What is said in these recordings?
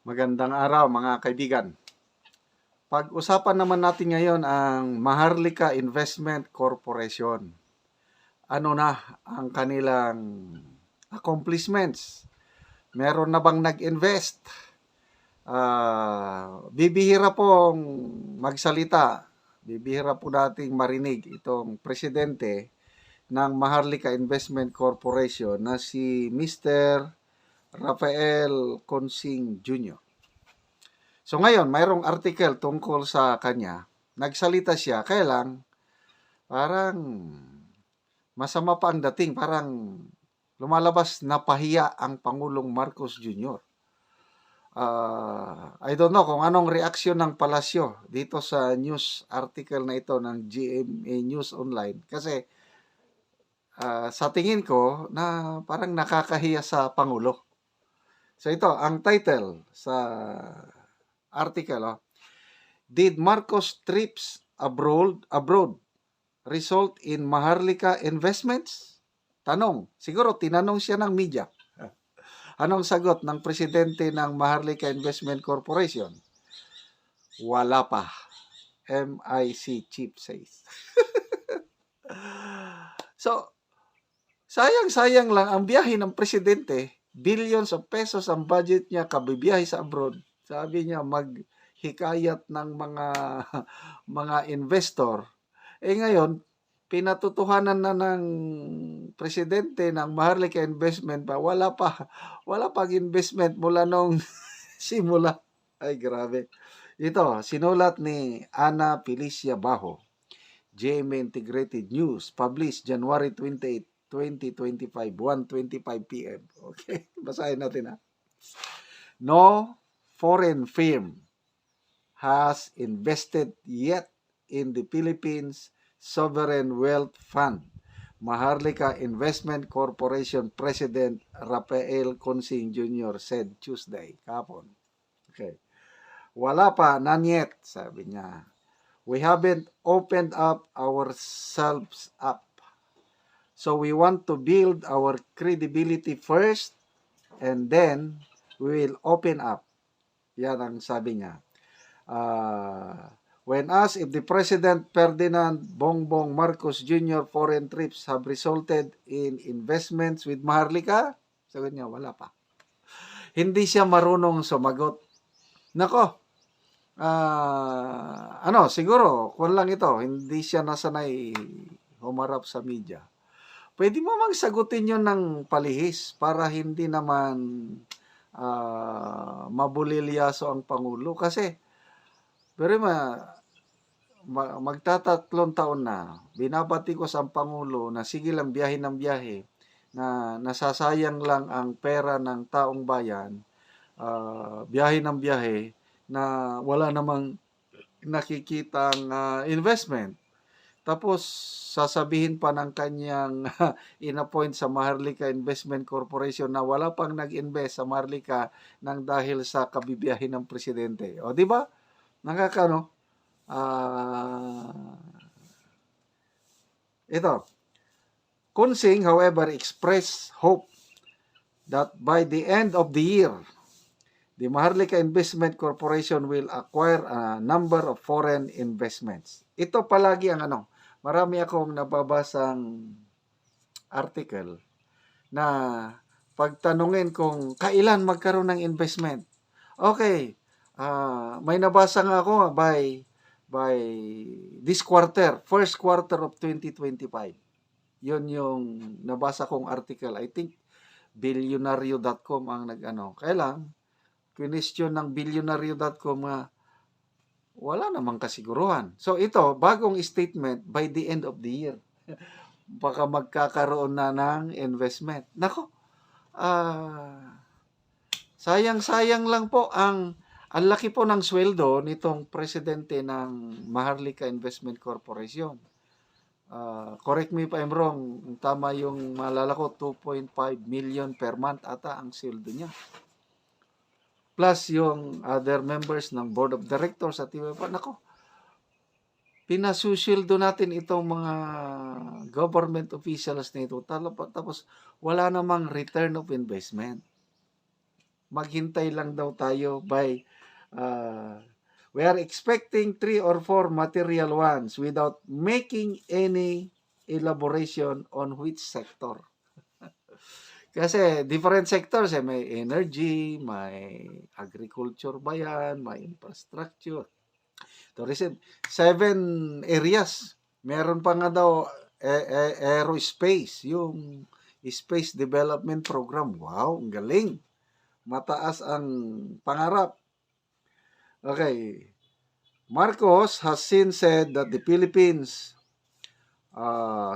Magandang araw mga kaibigan. Pag-usapan naman natin ngayon ang Maharlika Investment Corporation. Ano na ang kanilang accomplishments? Meron na bang nag-invest? Bibihira pong magsalita. Bibihira po nating marinig itong presidente ng Maharlika Investment Corporation na si Mr. Rafael Consing Jr. So ngayon, mayroong article tungkol sa kanya. Nagsalita siya, kaya lang, parang masama pa ang dating. Parang lumalabas na pahiya ang Pangulong Marcos Jr. I don't know kung anong reaksyon ng palasyo dito sa news article na ito ng GMA News Online. Kasi sa tingin ko na parang nakakahiya sa Pangulo. So ito, ang title sa article, Did Marcos trips abroad result in Maharlika Investments? Tanong. Siguro tinanong siya ng media. Anong sagot ng presidente ng Maharlika Investment Corporation? Wala pa. MIC chief says. So, sayang-sayang lang ang biyahe ng presidente. Billions of pesos ang budget niya kabibiyahe sa abroad. Sabi niya maghikayat ng mga investor. Ngayon, pinatutuhanan na ng presidente ng Maharlika Investment pa. Wala pang investment mula nung simula. Ay, grabe. Ito, sinulat ni Ana Felicia Bajo. GMA Integrated News, published January 28, 2025, 1:25 p.m. Okay, basahin natin ha. No foreign firm has invested yet in the Philippines Sovereign Wealth Fund. Maharlika Investment Corporation President Rafael Consing Jr. said Tuesday, kahapon. Okay. Wala pa, none yet, sabi niya. We haven't opened up ourselves up. So we want to build our credibility first and then we will open up. Yan ang sabi niya. When asked if the President Ferdinand Bongbong Marcos Jr. foreign trips have resulted in investments with Maharlika, sabi niya, wala pa. Hindi siya marunong sumagot. Nako, siguro, kung lang ito, hindi siya nasanay humarap sa media. Pwede mo mang sagutin yun ng palihis para hindi naman mabulilyaso ang Pangulo. Kasi, pero magtatatlong taon na, binabati ko sa Pangulo na sige lang biyahe ng biyahe, na nasasayang lang ang pera ng taong bayan, biyahe ng biyahe, na wala namang nakikitang investment. Tapos, sasabihin pa ng kanyang inappoint sa Maharlika Investment Corporation na wala pang nag-invest sa Maharlika nang dahil sa kabibiyahe ng presidente. O, di ba? Nakakano? Ito. Consing, however, expressed hope that by the end of the year, the Maharlika Investment Corporation will acquire a number of foreign investments. Ito palagi ang marami akong nababasang article na pagtanungin kung kailan magkaroon ng investment. Okay, may nabasa nga ako by this quarter, first quarter of 2025. Yun yung nabasa kong article. I think billionario.com ang Kaya lang, question ng billionario.com wala namang kasiguruhan. So ito, bagong statement by the end of the year. Baka magkakaroon na ng investment. Nako, sayang-sayang lang po ang laki po ng sweldo nitong presidente ng Maharlika Investment Corporation. Correct me if I'm wrong, tama yung maalala ko, 2.5 million per month ata ang sweldo niya. Plus yung other members ng board of directors at iba pa. Nako, pinasusildo natin itong mga government officials nito. Tapos wala namang return of investment. maghintay lang daw tayo we are expecting 3 or 4 material ones without making any elaboration on which sector. Kasi different sectors, may energy, may agriculture ba yan, may infrastructure, tourism. 7 areas. Meron pa nga daw aerospace, yung space development program. Wow, ang galing. Mataas ang pangarap. Okay. Marcos has since said that the Philippines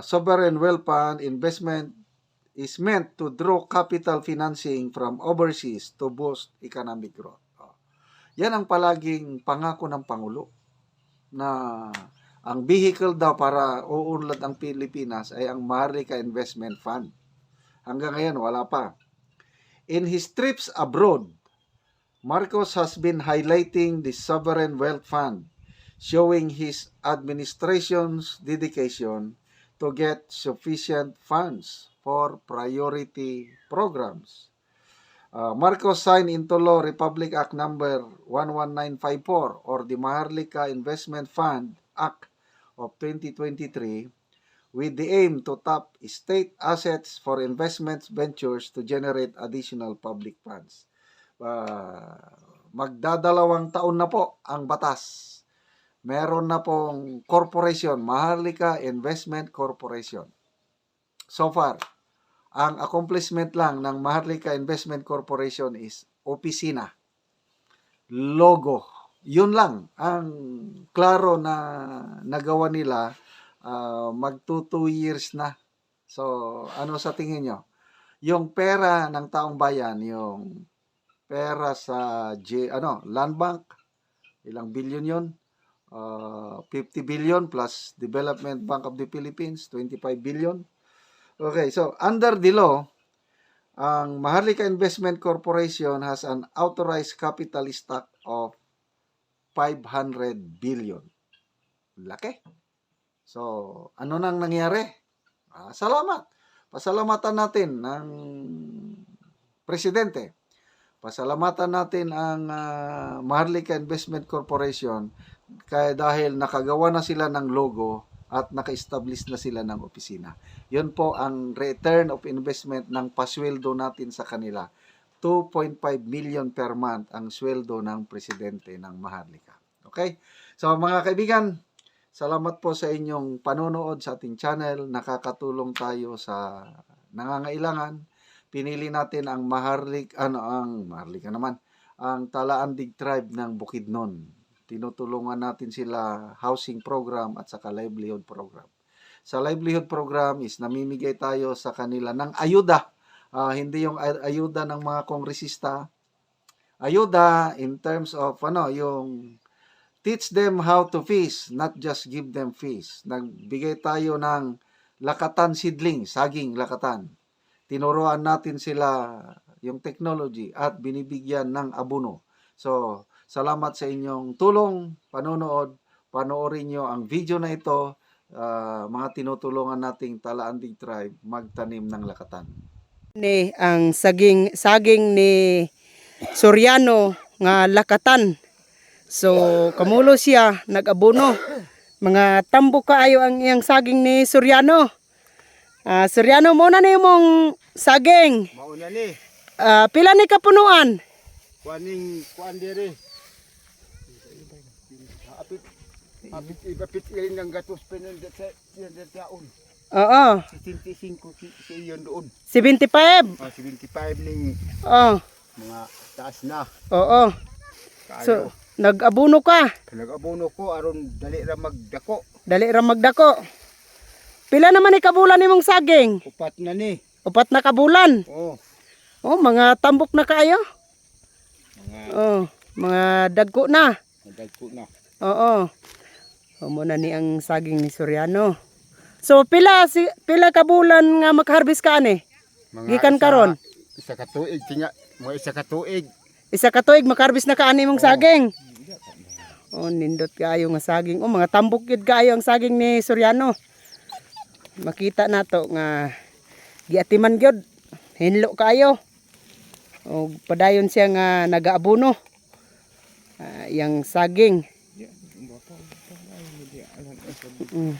sovereign wealth fund investment is meant to draw capital financing from overseas to boost economic growth. Yan ang palaging pangako ng Pangulo, na ang vehicle daw para uunlad ang Pilipinas ay ang Maharlika Investment Fund. Hanggang ngayon, wala pa. In his trips abroad, Marcos has been highlighting the Sovereign Wealth Fund, showing his administration's dedication to get sufficient funds for priority programs. Marcos signed into law Republic Act number 11954 or the Maharlika Investment Fund Act of 2023 with the aim to tap state assets for investment ventures to generate additional public funds. Magdadalawang taon na po ang batas. Meron na pong corporation, Maharlika Investment Corporation. So far, ang accomplishment lang ng Maharlika Investment Corporation is opisina, logo. Yun lang ang klaro na nagawa nila. Magto 2 years na. So, ano sa tingin nyo? Yung pera ng taong bayan, yung pera sa Land Bank, ilang billion yun? 50 billion plus Development Bank of the Philippines, 25 billion. Okay, so under the law, ang Maharlika Investment Corporation has an authorized capital stock of 500 billion. Laki. So, ano nang nangyari? Salamat. Pasalamatan natin ng presidente. Pasalamatan natin ang Maharlika Investment Corporation dahil nakagawa na sila ng logo at naka-establish na sila ng opisina. Yun po ang return of investment ng pasweldo natin sa kanila. 2.5 million per month ang sweldo ng presidente ng Maharlika. Okay? So mga kaibigan, salamat po sa inyong panonood sa ating channel. Nakakatulong tayo sa nangangailangan. Pinili natin ang Maharlika naman, ang Talaandig Tribe ng Bukidnon. Tinutulungan natin sila housing program at saka livelihood program. Sa livelihood program is namimigay tayo sa kanila ng ayuda. Hindi yung ayuda ng mga kongresista. Ayuda in terms of yung teach them how to fish, not just give them fish. Nagbigay tayo ng lakatan seedling, saging lakatan. Tinuruan natin sila yung technology at binibigyan ng abono. So, salamat sa inyong tulong, panonood. Panoorin nyo ang video na ito. Mga tinutulungan nating Talaandig Tribe magtanim ng lakatan. Ang saging ni Soriano nga lakatan. So, kamulo siya, nag-abono. Mga tambok kaayo ang iyang saging ni Soriano. Soriano, muna ni mong saging. Mauna ni. Pila ni kapunuan? Kuan diri. Apit ilin ng gatos penon sa taon. Oo. 75 si iyon doon. 75. 75 ning mga taas na. Oo. So, nag-abono ka. Nag-abono ko aron dali ra magdako. Dali ra magdako. Pila naman ni kabulan nimong saging? 4 na ni. 4 na kabulan. Oo. Oh, mga tambok na kayo. Mga dagko na. Dagko na. Oo. Muna ni ang saging ni Soriano. So pila kabulan nga mag-harvest ka ani? Gikan karon. Isa ka tuig tinga, mo isa ka tuig. Isa ka tuig mag-harvest na ka ani mong saging. Nindot kaayo nga saging. Mga tambok gid kaayo ang saging ni Soriano. Makita nato nga giatiman gyud. Hinlo kaayo. O padayon siya nga nagaabono. Yang saging. Mm.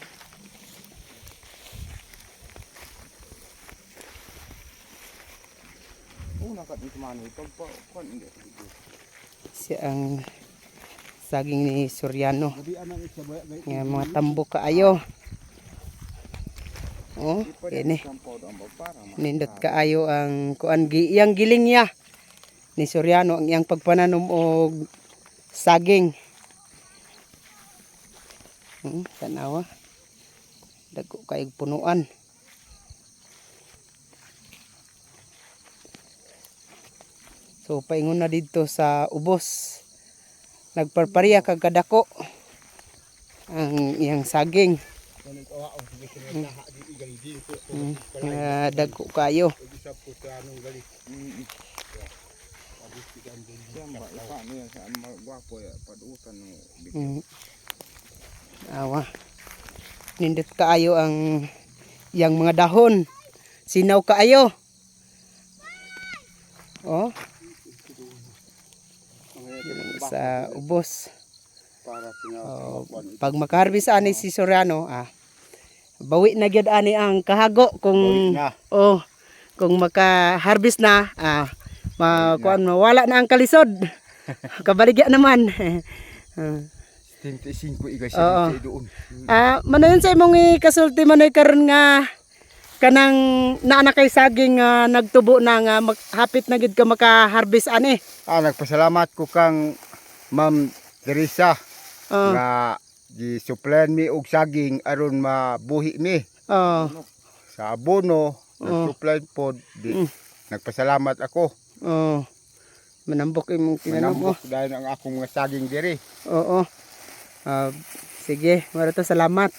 Siya ang saging ni Soriano. Nga mga tambo kaayo. Oh, ini. Nindot kaayo ang kuan iyang giling niya ni Soriano ang iyang pagpananom og saging. Tanawa. Dagko kay punuan. So paingon na dito sa ubos. Nagparpariya kag kadako ang iyang saging. Dagko kayo. Awa. Nindot kaayo ang yang mga dahon. Sinaw kaayo. Oh. Sa ubos. Oh, pag makaharbis ani si Soriano, bawi na gyud ani ang kahago kung kung makaharbis na, kuan mawala na ang kalisod. Kabaligya naman. 25 igay Oo. sa doon. Manayon sa imong ikasulti manoy karon nga kanang naa kay saging nga nagtubo na nga hapit na gid ka makaharbis ani. Nagpasalamat ko kang Ma'am Teresa Oo. nga gi-supply mi og saging aron mabuhi mi Oo. sa abono. Nag-supply pod di. Nagpasalamat ako. Oo. Manambok imong tinanom mo. Manambok dahil ang akong mga saging diri. Oo. Sige, maraming salamat.